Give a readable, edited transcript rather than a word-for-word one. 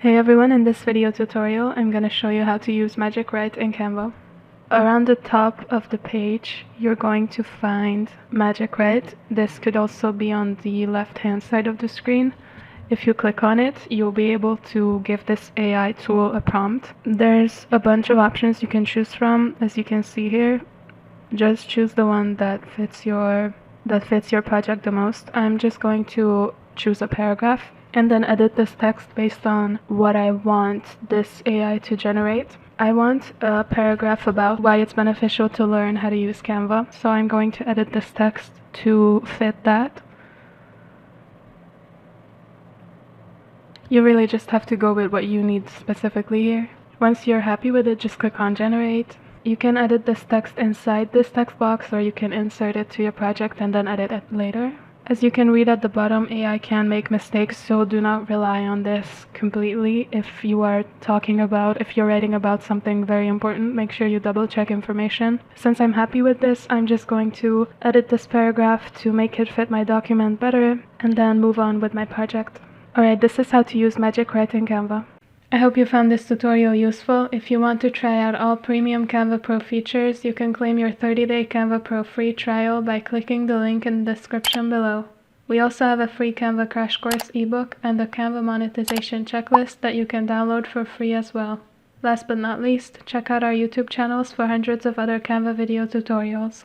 Hey everyone, in this video tutorial I'm going to show you how to use Magic Write in Canva. Around the top of the page you're going to find Magic Write. This could also be on the left hand side of the screen. If you click on it, you'll be able to give this AI tool a prompt. There's a bunch of options you can choose from, as you can see here. Just choose the one that fits your project the most. I'm just going to choose a paragraph and then edit this text based on what I want this AI to generate. I want a paragraph about why it's beneficial to learn how to use Canva, so I'm going to edit this text to fit that. You really just have to go with what you need specifically here. Once you're happy with it, just click on Generate. You can edit this text inside this text box, or you can insert it to your project and then edit it later. As you can read at the bottom, AI can make mistakes, so do not rely on this completely. If you're writing about something very important, make sure you double check information. Since I'm happy with this, I'm just going to edit this paragraph to make it fit my document better and then move on with my project. Alright, this is how to use Magic Write in Canva. I hope you found this tutorial useful. If you want to try out all premium Canva Pro features, you can claim your 30-day Canva Pro free trial by clicking the link in the description below. We also have a free Canva crash course ebook and a Canva monetization checklist that you can download for free as well. Last but not least, check out our YouTube channels for hundreds of other Canva video tutorials.